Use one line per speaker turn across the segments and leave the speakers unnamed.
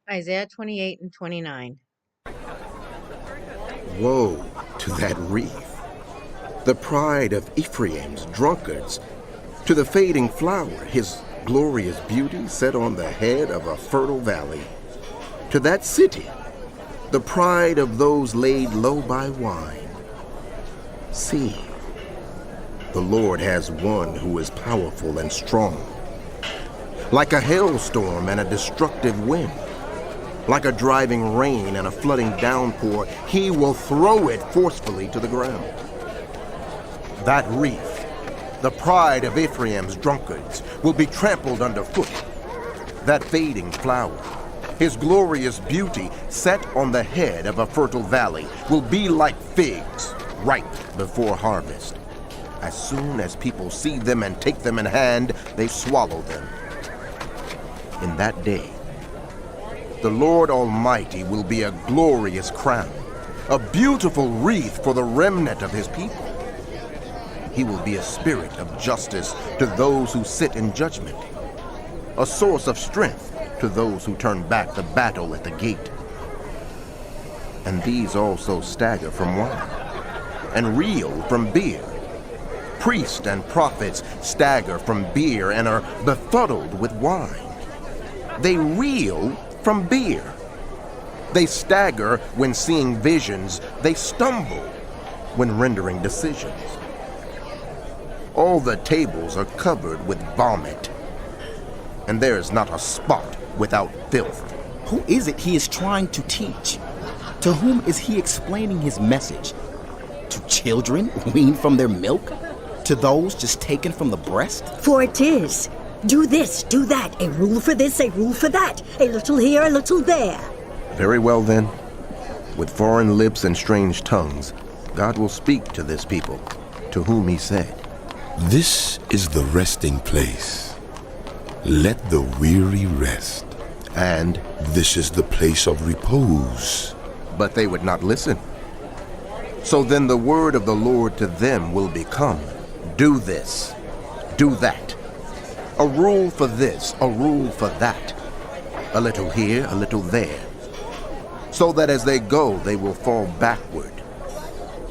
Isaiah 28 and 29.
Woe to that wreath, the pride of Ephraim's drunkards, to the fading flower, his glorious beauty set on the head of a fertile valley, to that city, the pride of those laid low by wine. See, the Lord has one who is powerful and strong, like a hailstorm and a destructive wind. Like a driving rain and a flooding downpour, he will throw it forcefully to the ground. That wreath, the pride of Ephraim's drunkards, will be trampled underfoot. That fading flower, his glorious beauty set on the head of a fertile valley, will be like figs ripe before harvest. As soon as people see them and take them in hand, they swallow them. In that day, the Lord Almighty will be a glorious crown, a beautiful wreath for the remnant of his people. He will be a spirit of justice to those who sit in judgment, a source of strength to those who turn back the battle at the gate. And these also stagger from wine, and reel from beer. Priests and prophets stagger from beer and are befuddled with wine. They reel from beer. They stagger when seeing visions. They stumble when rendering decisions. All the tables are covered with vomit, and there is not a spot without filth.
Who is it he is trying to teach? To whom is he explaining his message? To children weaned from their milk? To those just taken from the breast?
For it is, do this, do that, a rule for this, a rule for that, a little here, a little there.
Very well then, with foreign lips and strange tongues, God will speak to this people, to whom he said,
This is the resting place. Let the weary rest.
And,
This is the place of repose.
but they would not listen. So then the word of the Lord to them will become, do this, do that. A rule for this, a rule for that. A little here, a little there. So that as they go, they will fall backward.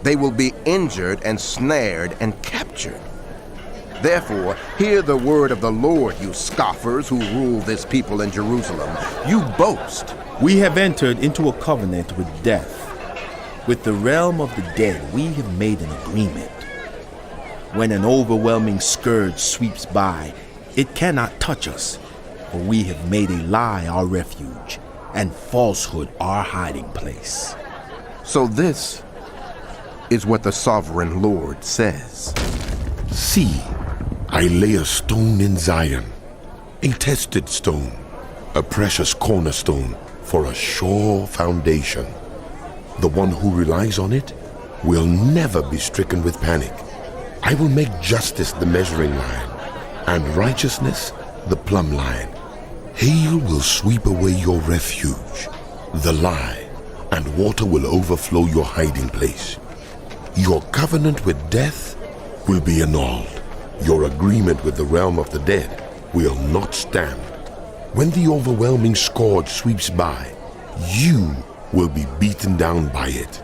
They will be injured and snared and captured. Therefore, hear the word of the Lord, you scoffers who rule this people in Jerusalem. You boast.
We have entered into a covenant with death. With the realm of the dead, we have made an agreement. When an overwhelming scourge sweeps by, it cannot touch us, for we have made a lie our refuge, and falsehood our hiding place.
So this is what the sovereign Lord says.
See, I lay a stone in Zion, a tested stone, a precious cornerstone for a sure foundation. The one who relies on it will never be stricken with panic. I will make justice the measuring line, and righteousness the plumb line. Hail will sweep away your refuge, the lie, and water will overflow your hiding place. Your covenant with death will be annulled. Your agreement with the realm of the dead will not stand. When the overwhelming scourge sweeps by, you will be beaten down by it.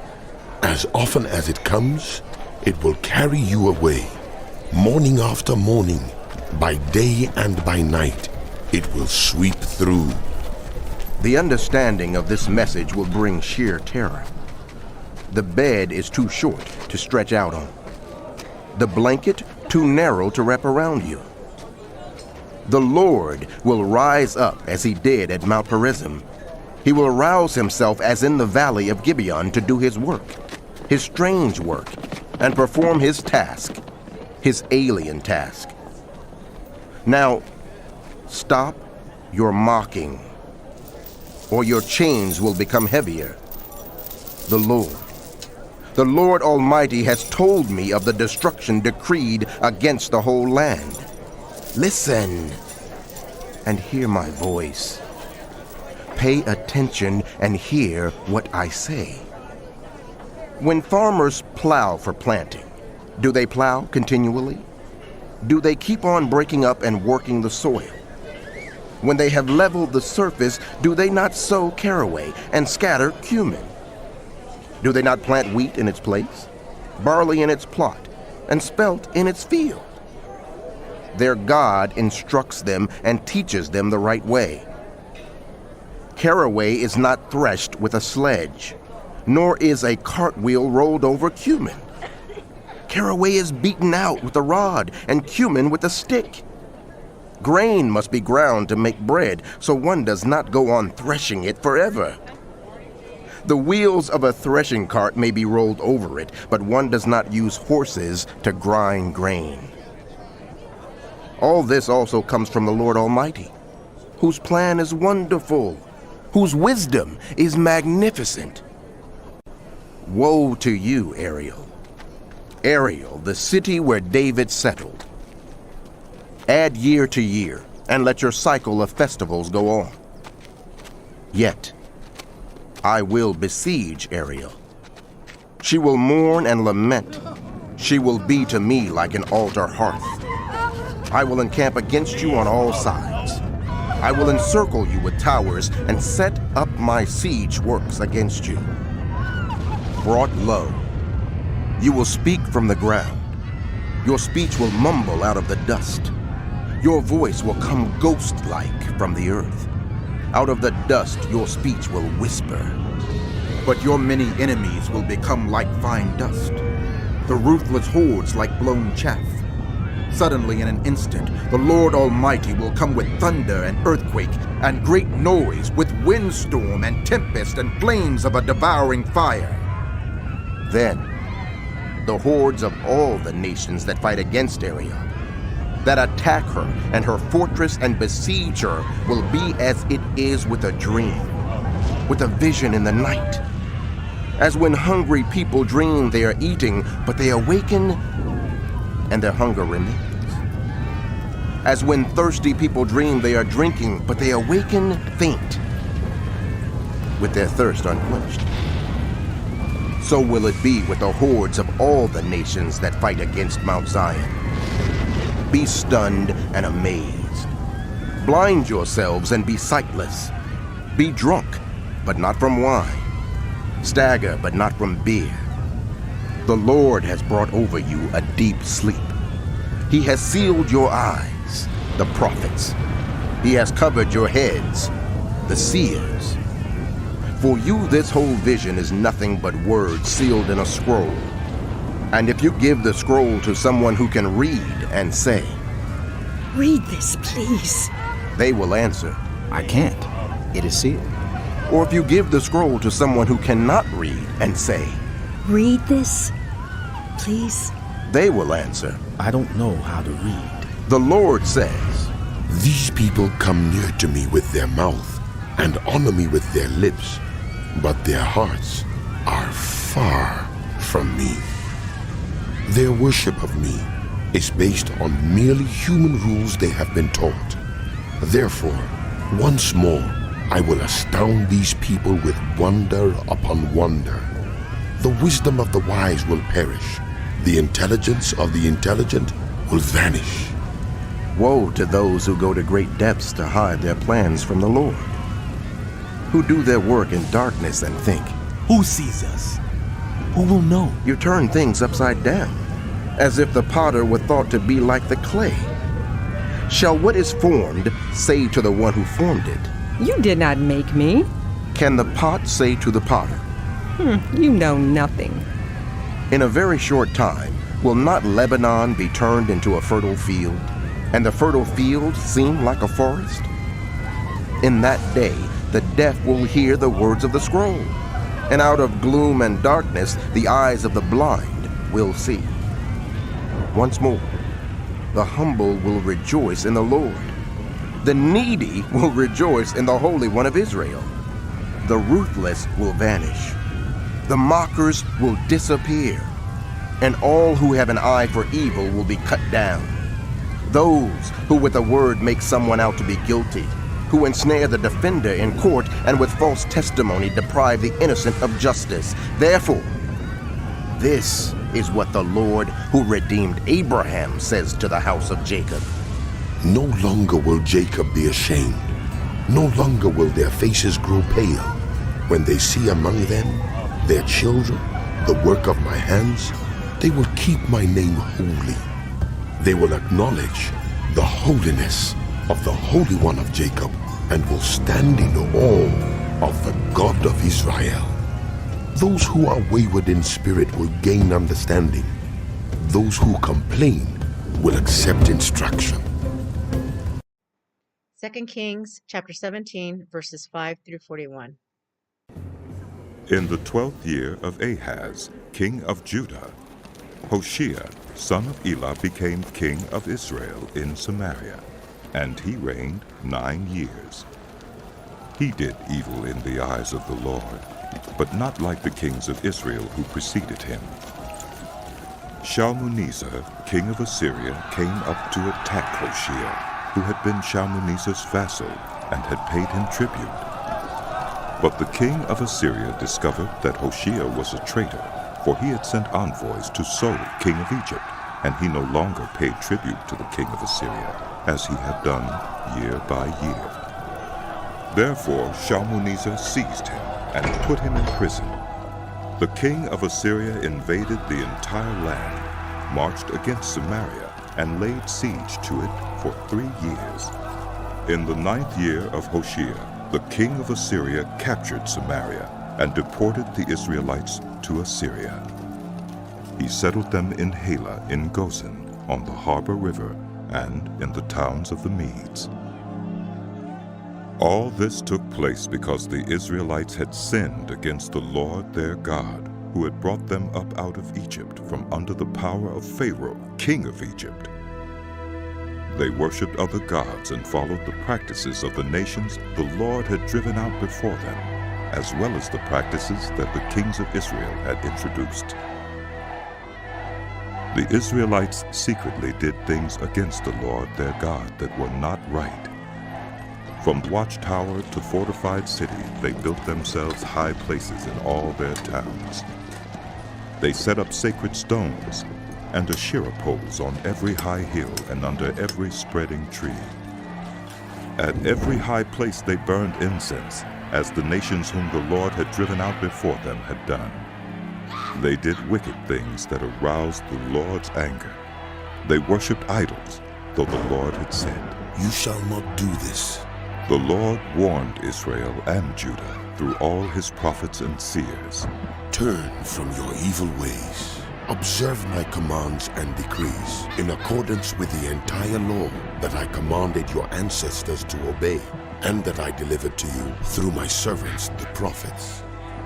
As often as it comes, it will carry you away. Morning after morning, by day and by night, it will sweep through.
The understanding of this message will bring sheer terror. The bed is too short to stretch out on. The blanket too narrow to wrap around you. The Lord will rise up as he did at Mount Perizim. He will rouse himself as in the valley of Gibeon to do his work, his strange work, and perform his task, his alien task. Now, stop your mocking, or your chains will become heavier. The Lord Almighty has told me of the destruction decreed against the whole land. Listen and hear my voice. Pay attention and hear what I say. When farmers plow for planting, do they plow continually? Do they keep on breaking up and working the soil? When they have leveled the surface, do they not sow caraway and scatter cumin? Do they not plant wheat in its place, barley in its plot, and spelt in its field? Their God instructs them and teaches them the right way. Caraway is not threshed with a sledge, nor is a cartwheel rolled over cumin. Caraway is beaten out with a rod, and cumin with a stick. Grain must be ground to make bread, so one does not go on threshing it forever. The wheels of a threshing cart may be rolled over it, but one does not use horses to grind grain. All this also comes from the Lord Almighty, whose plan is wonderful, whose wisdom is magnificent. Woe to you, Ariel! Ariel, the city where David settled. Add year to year, and let your cycle of festivals go on. Yet, I will besiege Ariel. She will mourn and lament. She will be to me like an altar hearth. I will encamp against you on all sides. I will encircle you with towers and set up my siege works against you. Brought low, you will speak from the ground. Your speech will mumble out of the dust. Your voice will come ghost-like from the earth. Out of the dust your speech will whisper. But your many enemies will become like fine dust, the ruthless hordes like blown chaff. Suddenly in an instant, the Lord Almighty will come with thunder and earthquake and great noise, with windstorm and tempest and flames of a devouring fire. Then, the hordes of all the nations that fight against Ariel, that attack her and her fortress and besiege her, will be as it is with a dream, with a vision in the night. As when hungry people dream they are eating, but they awaken and their hunger remains. As when thirsty people dream they are drinking, but they awaken faint, with their thirst unquenched. So will it be with the hordes of all the nations that fight against Mount Zion. Be stunned and amazed. Blind yourselves and be sightless. Be drunk, but not from wine. Stagger, but not from beer. The Lord has brought over you a deep sleep. He has sealed your eyes, the prophets. He has covered your heads, the seers. For you this whole vision is nothing but words sealed in a scroll. And if you give the scroll to someone who can read and say,
Read this, please.
They will answer,
I can't. It is sealed.
Or if you give the scroll to someone who cannot read and say,
Read this, please.
They will answer,
I don't know how to read.
The Lord says,
These people come near to me with their mouth and honor me with their lips, but their hearts are far from me. Their worship of me is based on merely human rules they have been taught. Therefore, once more, I will astound these people with wonder upon wonder. The wisdom of the wise will perish. The intelligence of the intelligent will vanish.
Woe to those who go to great depths to hide their plans from the Lord, who do their work in darkness and think,
Who sees us? Who will know?
You turn things upside down, as if the potter were thought to be like the clay. Shall what is formed say to the one who formed it,
You did not make me.
Can the pot say to the potter,
You know nothing.
In a very short time, will not Lebanon be turned into a fertile field, and the fertile field seem like a forest? In that day, the deaf will hear the words of the scroll, and out of gloom and darkness, the eyes of the blind will see. Once more, the humble will rejoice in the Lord. The needy will rejoice in the Holy One of Israel. The ruthless will vanish. The mockers will disappear. And all who have an eye for evil will be cut down. Those who with a word make someone out to be guilty, who ensnare the defender in court and with false testimony deprive the innocent of justice. Therefore, this is what the Lord who redeemed Abraham says to the house of Jacob.
No longer will Jacob be ashamed, No longer will their faces grow pale when they see among them their children, the work of my hands. They will keep my name holy. They will acknowledge the holiness of the Holy One of Jacob and will stand in awe of the God of Israel. Those who are wayward in spirit will gain understanding. Those who complain will accept instruction.
2 Kings chapter 17, verses 5 through 41.
In the 12th year of Ahaz, king of Judah, Hoshea, son of Elah, became king of Israel in Samaria, and he reigned 9 years. He did evil in the eyes of the Lord, but not like the kings of Israel who preceded him. Shalmaneser, king of Assyria, came up to attack Hoshea, who had been Shalmaneser's vassal and had paid him tribute. But the king of Assyria discovered that Hoshea was a traitor, for he had sent envoys to So, king of Egypt, and he no longer paid tribute to the king of Assyria, as he had done year by year. Therefore Shalmaneser seized him and put him in prison. The king of Assyria invaded the entire land, marched against Samaria, and laid siege to it for 3 years. In the 9th year of Hoshea, the king of Assyria captured Samaria and deported the Israelites to Assyria. He settled them in Halah in Gozan, on the harbor river, and in the towns of the Medes. All this took place because the Israelites had sinned against the Lord their God, who had brought them up out of Egypt from under the power of Pharaoh, king of Egypt. They worshipped other gods and followed the practices of the nations the Lord had driven out before them, as well as the practices that the kings of Israel had introduced. The Israelites secretly did things against the Lord their God that were not right. From watchtower to fortified city, they built themselves high places in all their towns. They set up sacred stones and Asherah poles on every high hill and under every spreading tree. At every high place they burned incense, as the nations whom the Lord had driven out before them had done. They did wicked things that aroused the Lord's anger. They worshipped idols, though the Lord had said,
You shall not do this.
The Lord warned Israel and Judah through all his prophets and seers.
Turn from your evil ways. Observe my commands and decrees in accordance with the entire law that I commanded your ancestors to obey, and that I delivered to you through my servants, the prophets.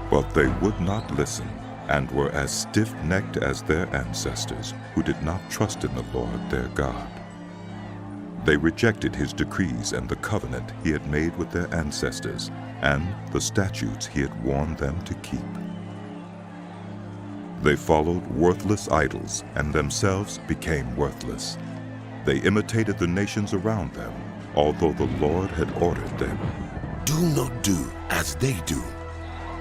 But they would not listen, and were as stiff-necked as their ancestors, who did not trust in the Lord their God. They rejected his decrees and the covenant he had made with their ancestors, and the statutes he had warned them to keep. They followed worthless idols and themselves became worthless. They imitated the nations around them, although the Lord had ordered them.
Do not do as they do.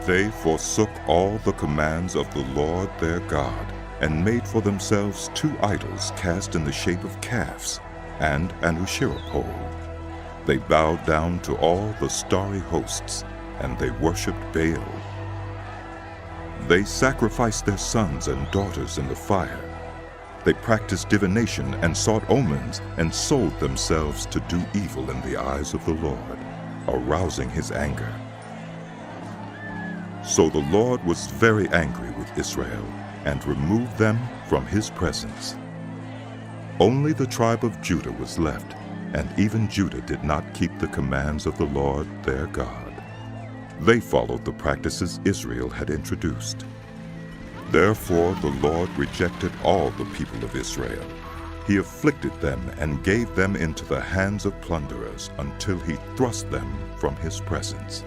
They forsook all the commands of the Lord their God, and made for themselves 2 idols cast in the shape of calves, and an Asherah pole. They bowed down to all the starry hosts, and they worshipped Baal. They sacrificed their sons and daughters in the fire. They practiced divination and sought omens, and sold themselves to do evil in the eyes of the Lord, arousing his anger. So the Lord was very angry with Israel, and removed them from his presence. Only the tribe of Judah was left, and even Judah did not keep the commands of the Lord their God. They followed the practices Israel had introduced. Therefore the Lord rejected all the people of Israel. He afflicted them and gave them into the hands of plunderers until he thrust them from his presence.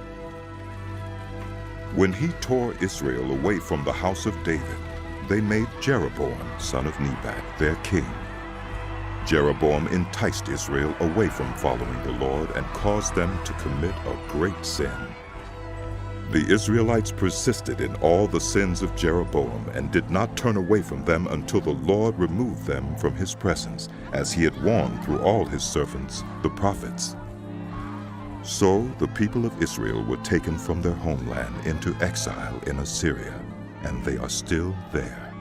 When he tore Israel away from the house of David, they made Jeroboam, son of Nebat, their king. Jeroboam enticed Israel away from following the Lord and caused them to commit a great sin. The Israelites persisted in all the sins of Jeroboam and did not turn away from them until the Lord removed them from his presence, as he had warned through all his servants, the prophets. So the people of Israel were taken from their homeland into exile in Assyria, and they are still there.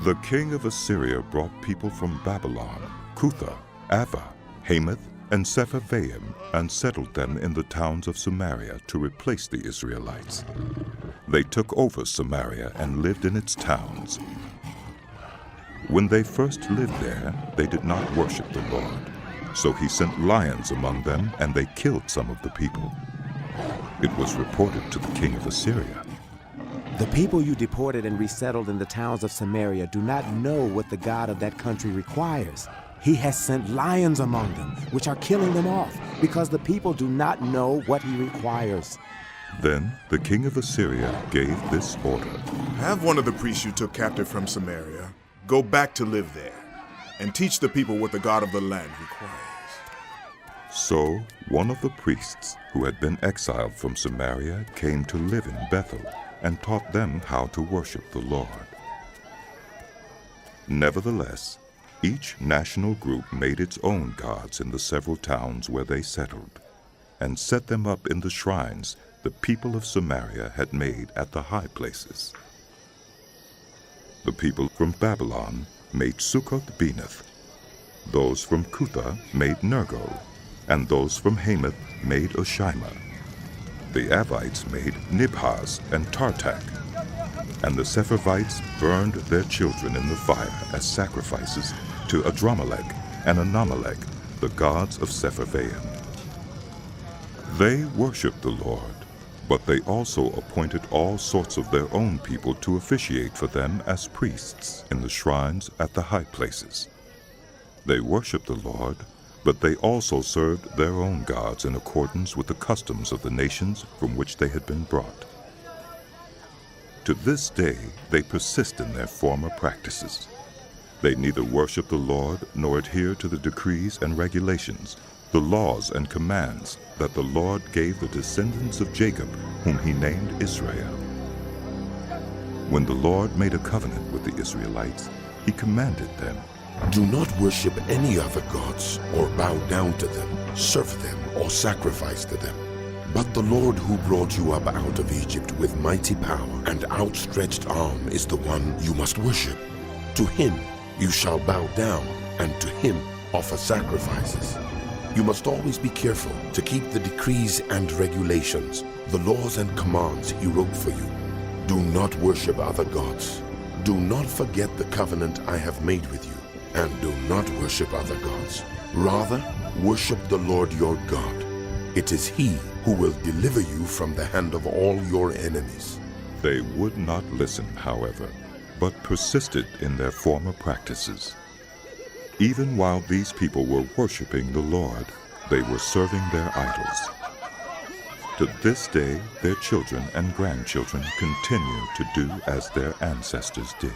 The king of Assyria brought people from Babylon, Cutha, Ava, Hamath, and Sepharvaim, and settled them in the towns of Samaria to replace the Israelites. They took over Samaria and lived in its towns. When they first lived there, they did not worship the Lord. So he sent lions among them, and they killed some of the people. It was reported to the king of Assyria.
The people you deported and resettled in the towns of Samaria do not know what the God of that country requires. He has sent lions among them, which are killing them off, because the people do not know what he requires.
Then the king of Assyria gave this order.
Have one of the priests you took captive from Samaria go back to live there, and teach the people what the God of the land requires.
So one of the priests who had been exiled from Samaria came to live in Bethel, and taught them how to worship the Lord. Nevertheless, each national group made its own gods in the several towns where they settled, and set them up in the shrines the people of Samaria had made at the high places. The people from Babylon made Succoth-Benoth. Those from Cutha made Nergal, and those from Hamath made Oshima. The Avites made Nibhaz and Tartak, and the Sepharvites burned their children in the fire as sacrifices to Adramelech and Anamelech, the gods of Sepharvaim. They worshiped the Lord, but they also appointed all sorts of their own people to officiate for them as priests in the shrines at the high places. They worshiped the Lord, but they also served their own gods in accordance with the customs of the nations from which they had been brought. To this day, they persist in their former practices. They neither worship the Lord nor adhere to the decrees and regulations, the laws and commands that the Lord gave the descendants of Jacob, whom he named Israel. When the Lord made a covenant with the Israelites, he commanded them,
Do not worship any other gods, or bow down to them, serve them, or sacrifice to them. But the Lord who brought you up out of Egypt with mighty power and outstretched arm is the one you must worship. To him you shall bow down, and to him offer sacrifices. You must always be careful to keep the decrees and regulations, the laws and commands he wrote for you. Do not worship other gods. Do not forget the covenant I have made with you, and do not worship other gods. Rather, worship the Lord your God. It is he who will deliver you from the hand of all your enemies.
They would not listen, however, but persisted in their former practices. Even while these people were worshiping the Lord, they were serving their idols. To this day, their children and grandchildren continue to do as their ancestors did.